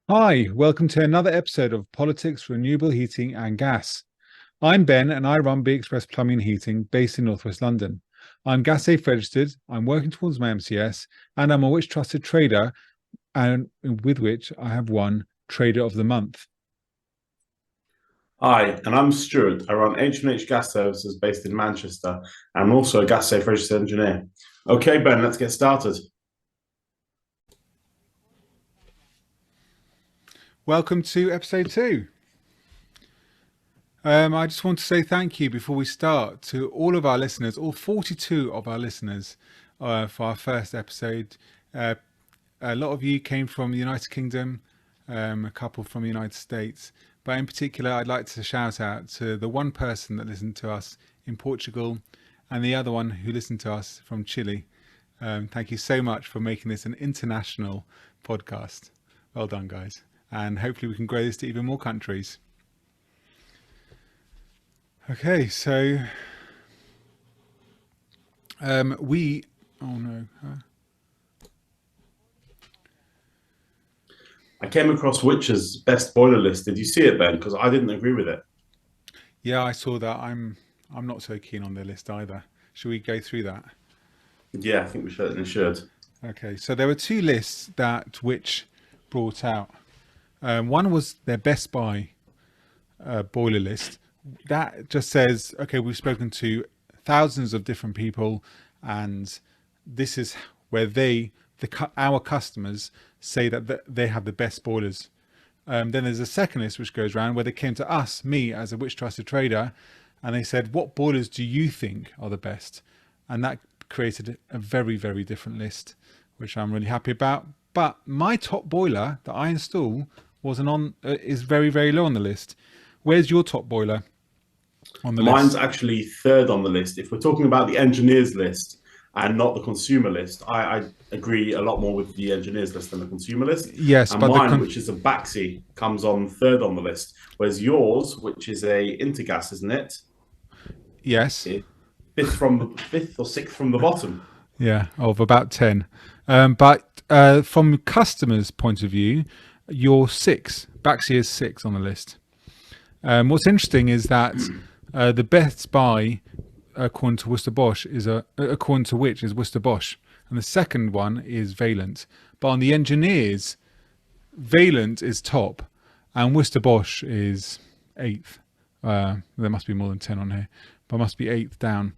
Hi, welcome to another episode of Politics, Renewable Heating and Gas. I'm Ben and I run B Express Plumbing and Heating based in Northwest London. I'm gas safe registered, I'm working towards my MCS, and I'm a Which Trusted Trader, and with which I have won Trader of the Month. Hi, and I'm Stuart. I run H&H Gas Services based in Manchester. I'm also a gas safe registered engineer. Okay, Ben, let's get started. Welcome to episode 2. I just want to say thank you before we start to all of our listeners, all 42 of our listeners, for our first episode. A lot of you came from the United Kingdom, a couple from the United States. But in particular, I'd like to shout out to the one person that listened to us in Portugal and the other one who listened to us from Chile. Thank you so much for making this an international podcast. Well done, guys. And hopefully we can grow this to even more countries. Okay, so oh no. I came across Which's best boiler list. Did you see it, Ben? Because I didn't agree with it. Yeah, I saw that. I'm not so keen on their list either. Should we go through that? Yeah, I think we certainly should. Okay, so there were two lists that Which brought out. One was their Best Buy boiler list. That just says, okay, we've spoken to thousands of different people, and this is where our customers say that they have the best boilers. Then there's a second list which goes around where they came to us, me as a Which Trusted Trader, and they said, what boilers do you think are the best? And that created a very, very different list, which I'm really happy about. But my top boiler that I install is very, very low on the list. Where's your top boiler on the Mine's list? actually third on the list. If we're talking about the engineers list and not the consumer list, I agree a lot more with the engineers list than the consumer list. Yes, And but mine, which is a Baxi, comes on third on the list. Whereas yours, which is a Intergas, isn't it? yes, Fifth or sixth from the bottom. yeah, of about 10. But from customers' point of view, you're 6. Baxi is 6 on the list. What's interesting is that the Best Buy, according to Worcester Bosch, according to Which is Worcester Bosch, and the second one is Vaillant. But on the engineers, Vaillant is top, and Worcester Bosch is 8th. There must be more than 10 on here, but must be 8th down.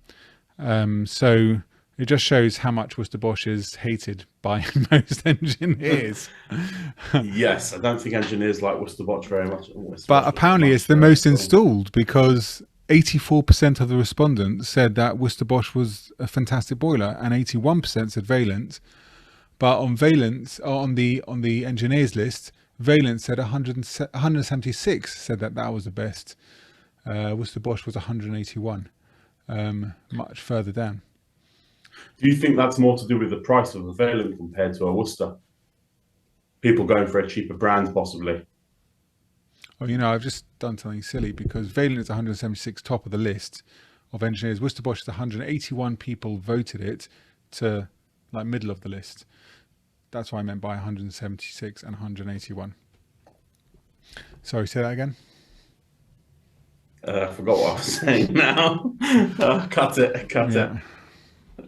So it just shows how much Worcester Bosch is hated by most engineers. Yes, I don't think engineers like Worcester Bosch very much. But apparently it's the most installed because 84% of the respondents said that Worcester Bosch was a fantastic boiler and 81% said Vaillant. But on Vaillant, on the engineers list, Vaillant said 176 said that was the best. Worcester Bosch was 181, much further down. Do you think that's more to do with the price of a Vaillant compared to a Worcester? People going for a cheaper brand, possibly. Well, I've just done something silly because Vaillant is 176 top of the list of engineers. Worcester Bosch is 181 people voted it to like middle of the list. That's what I meant by 176 and 181. Sorry, say that again. I forgot what I was saying now. Cut it.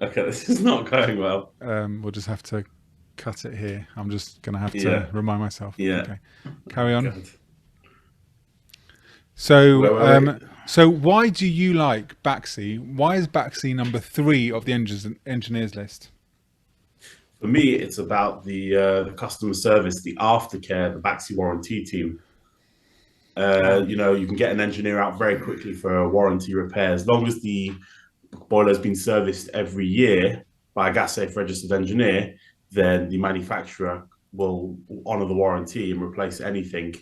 Okay, this is not going well. We'll just have to cut it here. I'm just going to have to Yeah. remind myself. Yeah. Okay, carry on. Good. So, so why do you like Baxi? Why is Baxi number 3 of the engineers list? For me, it's about the customer service, the aftercare, the Baxi warranty team. You can get an engineer out very quickly for a warranty repair. As long as the boiler has been serviced every year by a gas safe registered engineer, then the manufacturer will honour the warranty and replace anything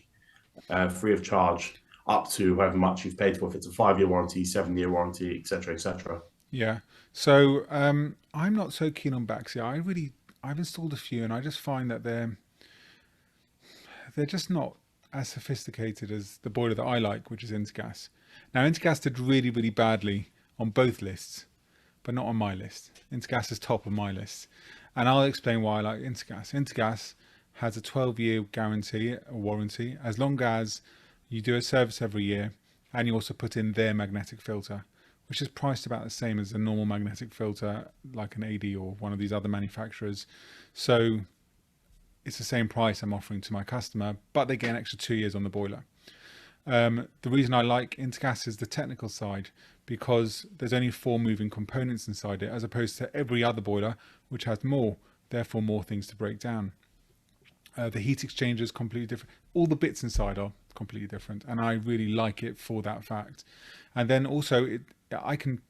free of charge up to however much you've paid for. If it's a 5-year warranty, 7-year warranty, etc., etc. Yeah. So I'm not so keen on Baxi. I've installed a few, and I just find that they're just not as sophisticated as the boiler that I like, which is Intergas. Now, Intergas did really, really badly on both lists, but not on my list. Intergas is top of my list, and I'll explain why I like Intergas. Intergas has a 12-year guarantee or warranty, as long as you do a service every year and you also put in their magnetic filter, which is priced about the same as a normal magnetic filter like an AD or one of these other manufacturers. So it's the same price I'm offering to my customer, but they get an extra 2 years on the boiler. The reason I like Intergas is the technical side, because there's only 4 moving components inside it, as opposed to every other boiler, which has more, therefore more things to break down. The heat exchanger is completely different. All the bits inside are completely different, and I really like it for that fact. And then also, I can,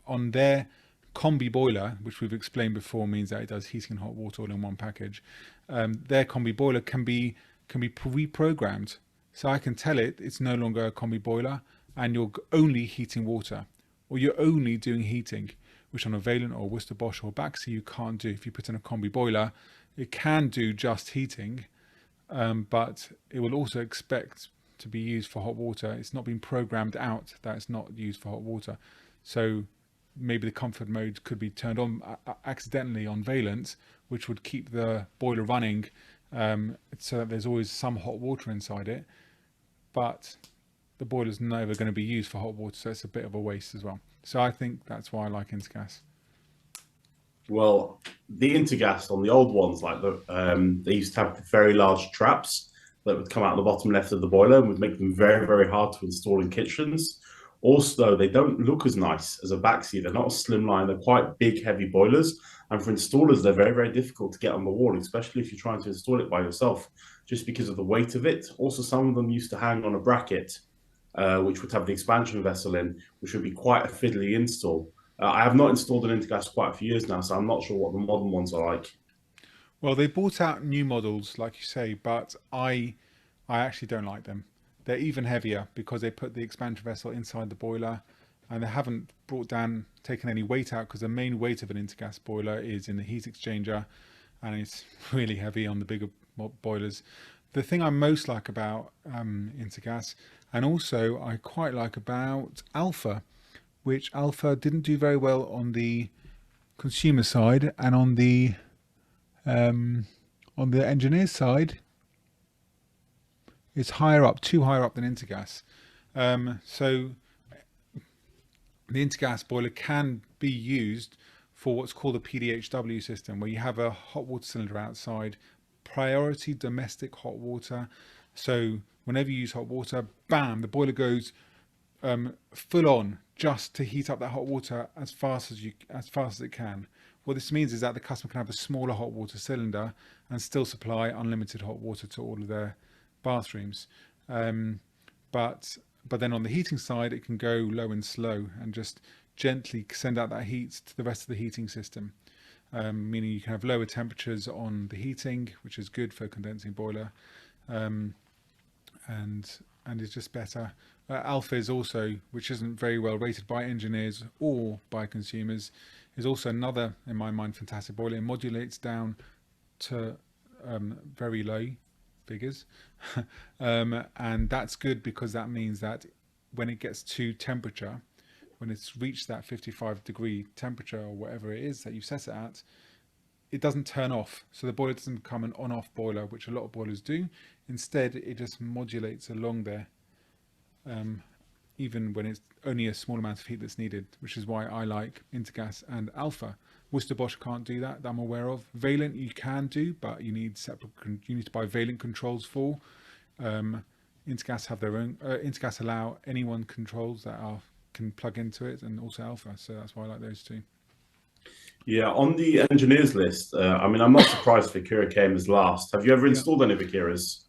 on their combi boiler, which we've explained before, means that it does heating and hot water all in one package. Their combi boiler can be reprogrammed, so I can tell it it's no longer a combi boiler, and you're only heating water, or you're only doing heating, which on a Vaillant or Worcester Bosch or Baxi you can't do. If you put in a combi boiler, it can do just heating, but it will also expect to be used for hot water. It's not been programmed out that it's not used for hot water. So maybe the comfort mode could be turned on accidentally on Vaillant, which would keep the boiler running, so that there's always some hot water inside it, but the boiler's never going to be used for hot water, so it's a bit of a waste as well. So I think that's why I like Intergas. Well, the Intergas on the old ones, like they used to have very large traps that would come out the bottom left of the boiler and would make them very, very hard to install in kitchens. Also, they don't look as nice as a Baxi. They're not a slimline. They're quite big, heavy boilers. And for installers, they're very, very difficult to get on the wall, especially if you're trying to install it by yourself, just because of the weight of it. Also, some of them used to hang on a bracket, which would have the expansion vessel in, which would be quite a fiddly install. I have not installed an Intergas for quite a few years now, so I'm not sure what the modern ones are like. Well, they brought out new models, like you say, but I actually don't like them. They're even heavier because they put the expansion vessel inside the boiler, and they haven't taken any weight out, because the main weight of an Intergas boiler is in the heat exchanger, and it's really heavy on the bigger boilers. The thing I most like about Intergas, and also I quite like about Alpha, which Alpha didn't do very well on the consumer side, and on the engineer's side, it's too higher up than Intergas. So the Intergas boiler can be used for what's called a PDHW system, where you have a hot water cylinder outside, priority domestic hot water. So whenever you use hot water, bam, the boiler goes full on, just to heat up that hot water as fast as it can. What this means is that the customer can have a smaller hot water cylinder and still supply unlimited hot water to all of their bathrooms. But then on the heating side, it can go low and slow and just gently send out that heat to the rest of the heating system. Meaning you can have lower temperatures on the heating, which is good for a condensing boiler, and it's just better. Alpha is also, which isn't very well rated by engineers or by consumers, is also another, in my mind, fantastic boiler. It modulates down to very low figures, and that's good, because that means that when it gets to temperature, when it's reached that 55-degree temperature or whatever it is that you set it at, it doesn't turn off. So the boiler doesn't become an on-off boiler, which a lot of boilers do. Instead, it just modulates along there, even when it's only a small amount of heat that's needed, which is why I like Intergas and Alpha. Worcester Bosch can't do that I'm aware of. Vaillant you can do, but you need to buy Vaillant controls for. Intergas have their own. Intergas allow anyone controls that can plug into it, and also Alpha. So that's why I like those two. Yeah, on the engineers list, I'm not surprised Vicura came as last. Have you ever installed any Vicuras?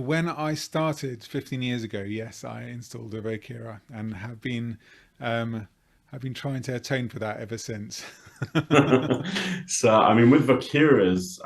When I started 15 years ago, yes, I installed a Vicura and have been trying to atone for that ever since. So, with Vicuras,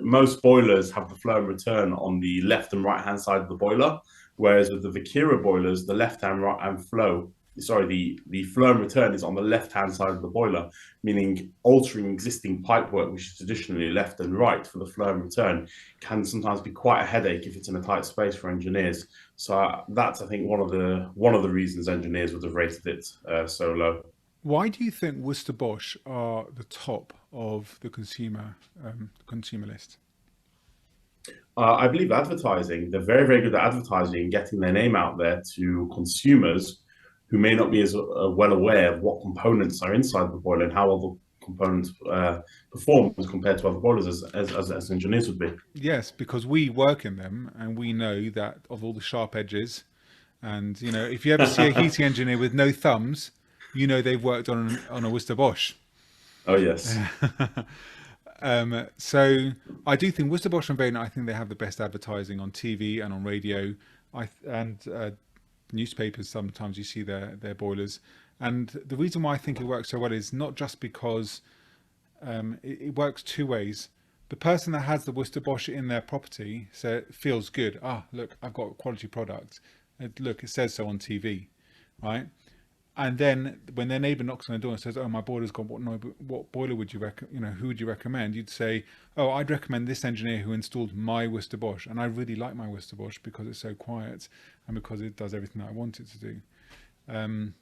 most boilers have the flow and return on the left and right hand side of the boiler, whereas with the Vicura boilers, the left hand right hand flow, the flow and return is on the left hand side of the boiler, meaning altering existing pipework, which is traditionally left and right for the flow and return, can sometimes be quite a headache if it's in a tight space for engineers. So that's, I think, one of the reasons engineers would have rated it so low. Why do you think Worcester Bosch are the top of the consumer list? I believe advertising. They're very, very good at advertising and getting their name out there to consumers who may not be as well aware of what components are inside the boiler and how other components perform as compared to other boilers as engineers would be. Yes, because we work in them and we know that of all the sharp edges. And, you know, if you ever see a heating engineer with no thumbs, you know they've worked on a Worcester Bosch. Oh, yes. So I do think Worcester Bosch and Vaillant, I think they have the best advertising on TV and on radio. Newspapers, sometimes you see their boilers. And the reason why I think it works so well is not just because it works two ways. The person that has the Worcester Bosch in their property feels good. Ah, look, I've got a quality product. Look, it says so on TV, right? And then when their neighbour knocks on the door and says, "Oh, my boiler's gone. What boiler would you who would you recommend?" You'd say, "Oh, I'd recommend this engineer who installed my Worcester Bosch, and I really like my Worcester Bosch because it's so quiet and because it does everything that I want it to do." And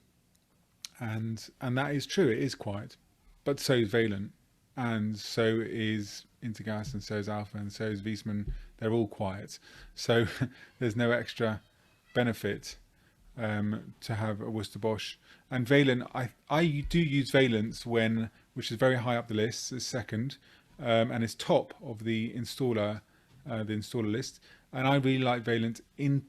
that is true. It is quiet, but so is Vaillant, and so is Intergas, and so is Alpha, and so is Viessmann. They're all quiet, so there's no extra benefit to have a Worcester Bosch. And Vaillant, I do use Vaillant's which is very high up the list, is second, and is top of the installer list. And I really like Vaillant in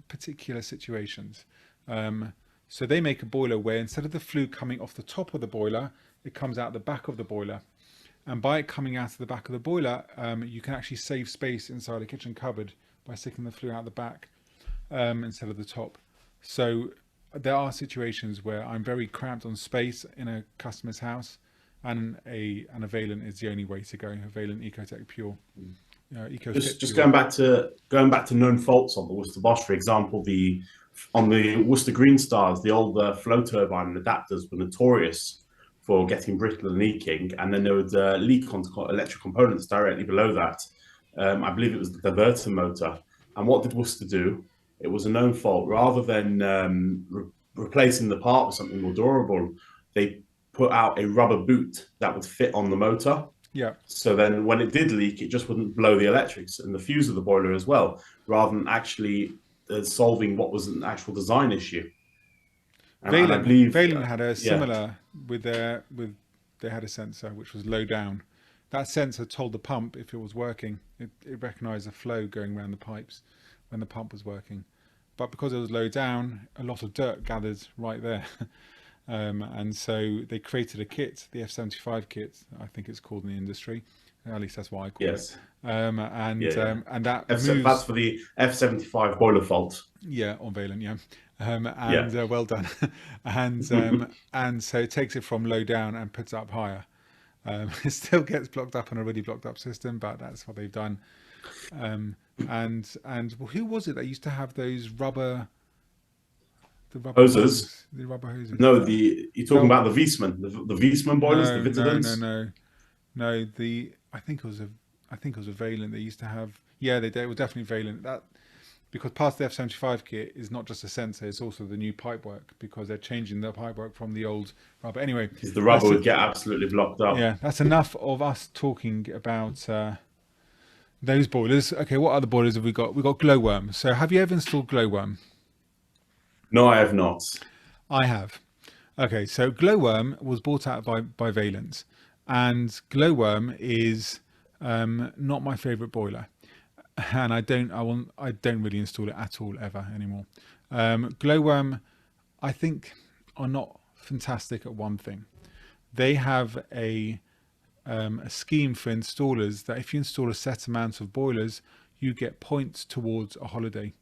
particular situations. So they make a boiler where instead of the flue coming off the top of the boiler, it comes out the back of the boiler. And by it coming out of the back of the boiler, you can actually save space inside a kitchen cupboard by sticking the flue out the back instead of the top. So there are situations where I'm very cramped on space in a customer's house, and a Vaillant is the only way to go. A Vaillant Ecotech Pure. Just going back to known faults on the Worcester Bosch, for example, on the Worcester Green Stars, the old flow turbine adapters were notorious for getting brittle and leaking, and then there would leak onto electric components directly below that. I believe it was the diverter motor. And what did Worcester do? It was a known fault. Rather than replacing the part with something more durable, they put out a rubber boot that would fit on the motor. Yeah. So then when it did leak, it just wouldn't blow the electrics and the fuse of the boiler as well, rather than actually solving what was an actual design issue. Vaillant had a similar they had a sensor which was low down. That sensor told the pump if it was working. It recognized a flow going around the pipes when the pump was working. But because it was low down, a lot of dirt gathered right there. And so they created a kit, the F75 kit, I think it's called in the industry. At least that's what I call it. And that that's for the F75 boiler fault. Yeah, on Vaillant, yeah. Well done. And so it takes it from low down and puts it up higher. It still gets blocked up on a really blocked up system, but that's what they've done. And who was it that used to have those rubber hoses? The rubber hoses. No, you're talking about the Viessmann, the Viessmann boilers, the Vitadens? No. I think it was a Vaillant they used to have. Yeah, they were definitely Vaillant. That because part of the F75 kit is not just a sensor; it's also the new pipework because they're changing the pipework from the old rubber. Anyway, because the rubber would get absolutely blocked up. Yeah, that's enough of us talking about those boilers. Okay, what other boilers have we got? We've got Glowworm. So, have you ever installed Glowworm? No, I have not. I have. Okay, so Glowworm was bought out by Vaillant, and Glowworm is not my favourite boiler, and I don't really install it at all ever anymore. Glowworm, I think, are not fantastic at one thing. They have a scheme for installers that if you install a set amount of boilers, you get points towards a holiday.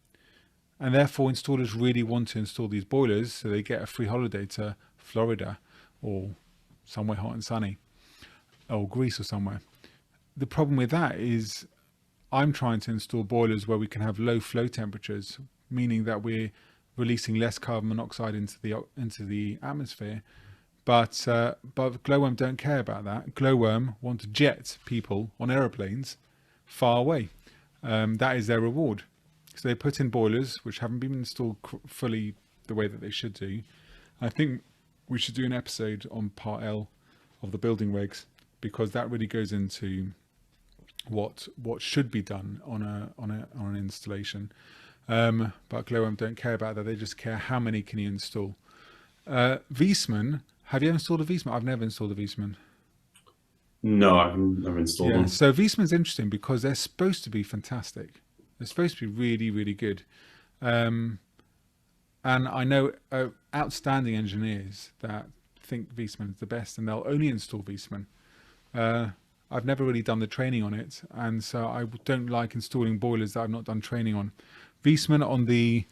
And therefore installers really want to install these boilers so they get a free holiday to Florida or somewhere hot and sunny or Greece or somewhere. The problem with that is I'm trying to install boilers where we can have low flow temperatures, meaning that we're releasing less carbon monoxide into the atmosphere. But Glowworm don't care about that. Glowworm want to jet people on aeroplanes far away. That is their reward. So they put in boilers which haven't been installed fully the way that they should do. I think we should do an episode on part L of the building regs because that really goes into what should be done on an installation. But Glowworm don't care about that. They just care how many can you install. Viessmann, have you ever installed a Viessmann? I've never installed a Viessmann. No, I've never installed them. So Viessmann's interesting because they're supposed to be fantastic. They're supposed to be really, really good. And I know outstanding engineers that think Viessmann is the best, and they'll only install Viessmann. I've never really done the training on it, and so I don't like installing boilers that I've not done training on. Viessmann on the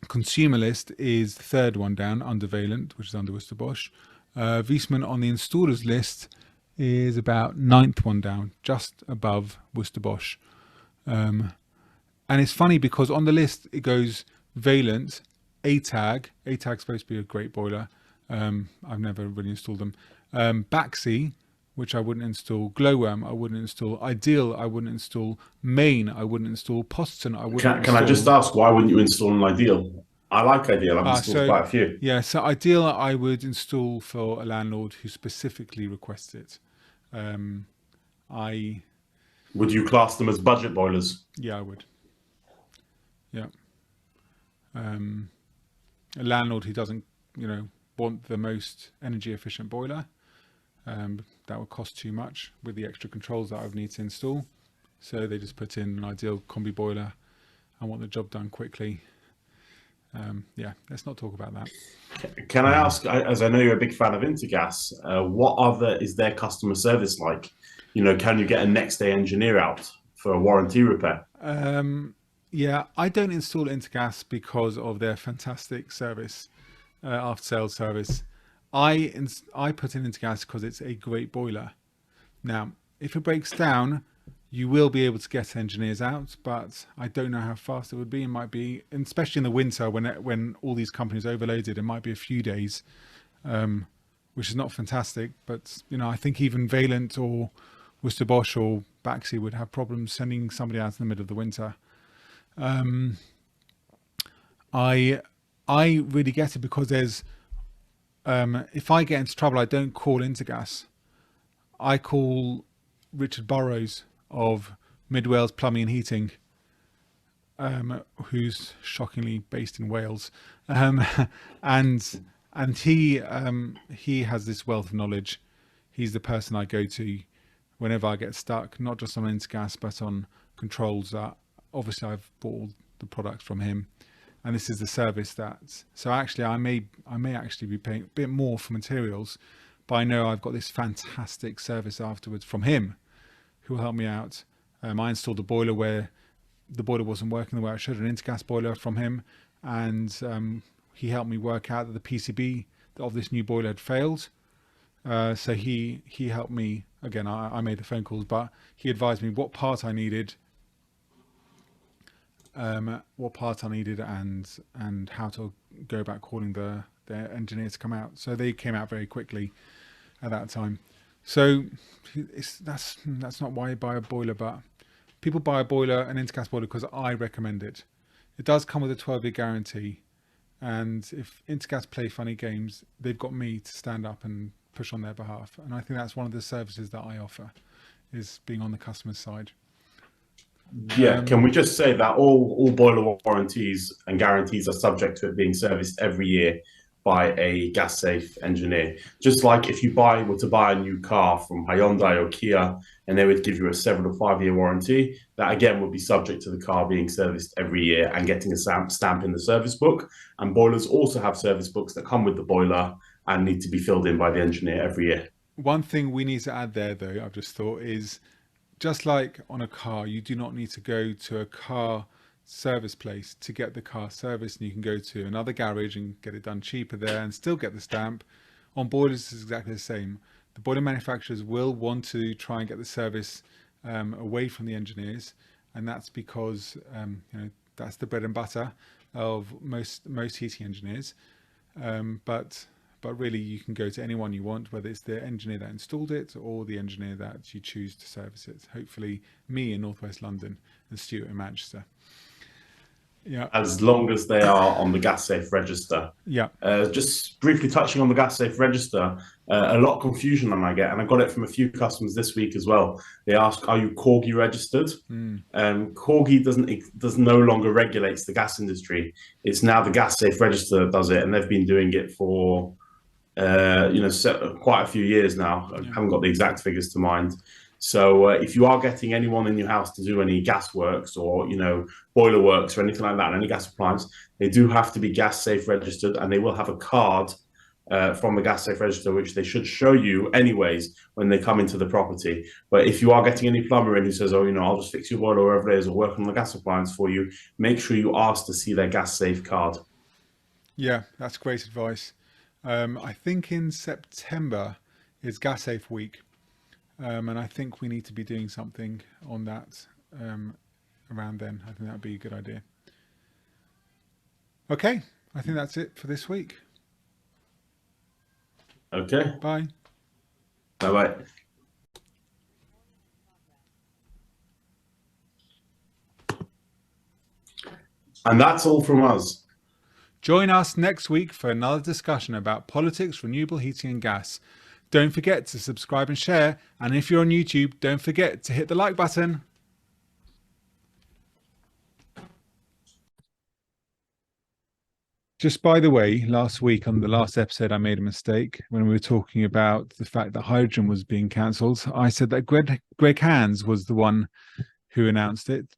consumer list is the third one down, under Vaillant, which is under Worcester Bosch. Viessmann on the installers list is about ninth one down, just above Worcester Bosch. And it's funny because on the list it goes Vaillant, ATAG. ATAG's supposed to be a great boiler. I've never really installed them. Baxi, which I wouldn't install. Glowworm, I wouldn't install. Ideal, I wouldn't install. Main, I wouldn't install. Poston, I wouldn't install. Can I just ask, why wouldn't you install an Ideal? I like Ideal. I've installed quite a few. Yeah, so Ideal I would install for a landlord who specifically requests it. Would you class them as budget boilers? Yeah, I would. Yeah. A landlord who doesn't, want the most energy efficient boiler, that would cost too much with the extra controls that I would need to install. So they just put in an Ideal combi boiler and want the job done quickly. Yeah, let's not talk about that. Can I ask, as I know you're a big fan of Intergas, what is their customer service like? Can you get a next day engineer out for a warranty repair? Yeah, I don't install Intergas because of their fantastic service, after sales service. I put in Intergas because it's a great boiler. Now, if it breaks down, you will be able to get engineers out, but I don't know how fast it would be. It might be, especially in the winter when all these companies are overloaded, it might be a few days, which is not fantastic. But, I think even Vaillant or Worcester Bosch or Baxi would have problems sending somebody out in the middle of the winter. I really get it because there's, if I get into trouble, I don't call Intergas. I call Richard Burrows of Mid Wales Plumbing and Heating, who's shockingly based in Wales, and he has this wealth of knowledge. He's the person I go to whenever I get stuck, not just on Intergas but on controls that obviously I've bought all the products from him, and this is the service that. So actually, I may actually be paying a bit more for materials, but I know I've got this fantastic service afterwards from him, who will help me out. I installed a boiler where the boiler wasn't working the way it should, an Intergas boiler from him, and he helped me work out that the PCB of this new boiler had failed. So he helped me again. I made the phone calls, but he advised me what part I needed, and how to go about calling the engineer to come out. So they came out very quickly at that time. So that's not why you buy a boiler, but people buy a boiler, an Intergas boiler, because I recommend it. It does come with a 12-year guarantee, and if Intergas play funny games, they've got me to stand up and push on their behalf. And I think that's one of the services that I offer, is being on the customer's side. Yeah, can we just say that all boiler warranties and guarantees are subject to it being serviced every year by a gas safe engineer? Just like if you were to buy a new car from Hyundai or Kia and they would give you a 7 or 5 year warranty, that again would be subject to the car being serviced every year and getting a stamp in the service book. And boilers also have service books that come with the boiler and need to be filled in by the engineer every year. One thing we need to add there, though, I've just thought, is just like on a car, you do not need to go to a car service place to get the car serviced, and you can go to another garage and get it done cheaper there and still get the stamp. On boilers, it's exactly the same. The boiler manufacturers will want to try and get the service away from the engineers, and that's because that's the bread and butter of most heating engineers. But really, you can go to anyone you want, whether it's the engineer that installed it or the engineer that you choose to service it. Hopefully me in Northwest London and Stuart in Manchester. Yeah. as long as they are on the gas safe register. Yeah. Just briefly touching on the gas safe register, a lot of confusion I might get, and I got it from a few customers this week as well. They ask, "Are you Corgi registered?" Corgi does no longer regulates the gas industry. It's now the gas safe register that does it, and they've been doing it for quite a few years now. I haven't got the exact figures to mind. So if you are getting anyone in your house to do any gas works or, boiler works or anything like that, any gas appliance, they do have to be gas safe registered, and they will have a card from the gas safe register, which they should show you anyways when they come into the property. But if you are getting any plumber in who says, "Oh, I'll just fix your boiler wherever it is or work on the gas appliance for you," make sure you ask to see their gas safe card. Yeah, that's great advice. I think in September is Gas Safe Week. And I think we need to be doing something on that around then. I think that'd be a good idea. Okay, I think that's it for this week. Okay. Bye. Bye-bye. And that's all from us. Join us next week for another discussion about politics, renewable heating and gas. Don't forget to subscribe and share. And if you're on YouTube, don't forget to hit the like button. Just by the way, last week on the last episode, I made a mistake when we were talking about the fact that hydrogen was being cancelled. I said that Greg Hands was the one who announced it.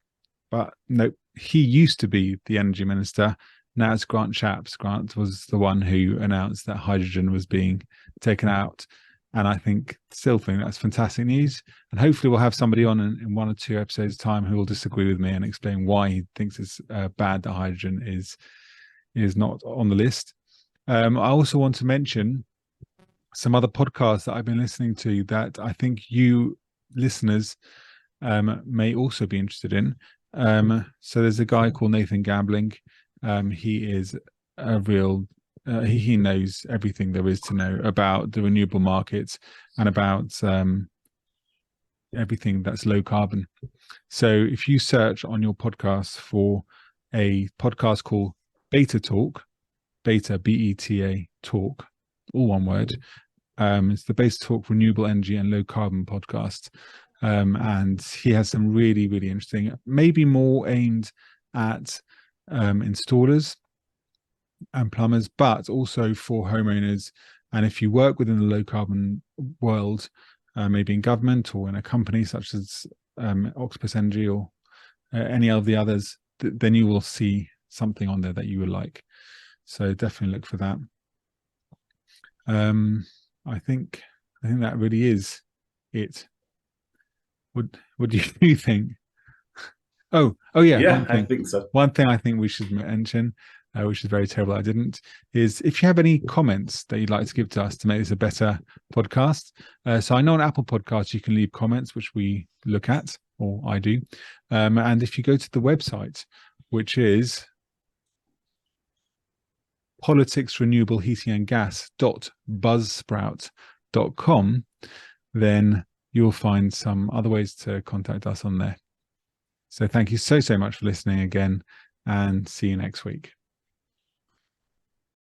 But no, he used to be the energy minister. Now it's Grant Shapps. Grant was the one who announced that hydrogen was being taken out. And I still think that's fantastic news. And hopefully we'll have somebody on in 1 or 2 episodes' time who will disagree with me and explain why he thinks it's bad that hydrogen is not on the list. I also want to mention some other podcasts that I've been listening to that I think you listeners may also be interested in. So there's a guy called Nathan Gambling. He is a real... he knows everything there is to know about the renewable markets and about everything that's low carbon. So if you search on your podcast for a podcast called Beta Talk, Beta, B-E-T-A, Talk, all one word, it's the Beta Talk Renewable Energy and Low Carbon podcast. And he has some really, really interesting, maybe more aimed at installers and plumbers, but also for homeowners. And if you work within the low carbon world, maybe in government or in a company such as Octopus Energy or any of the others, then you will see something on there that you will like. So definitely look for that. I think that really is it. What do you think? Oh yeah. Yeah, I think so. One thing I think we should mention, which is very terrible I didn't, is if you have any comments that you'd like to give to us to make this a better podcast. So I know on Apple Podcasts you can leave comments, which we look at, or I do. And if you go to the website, which is politicsrenewableheatingandgas.buzzsprout.com, then you'll find some other ways to contact us on there. So thank you so much for listening again, and see you next week.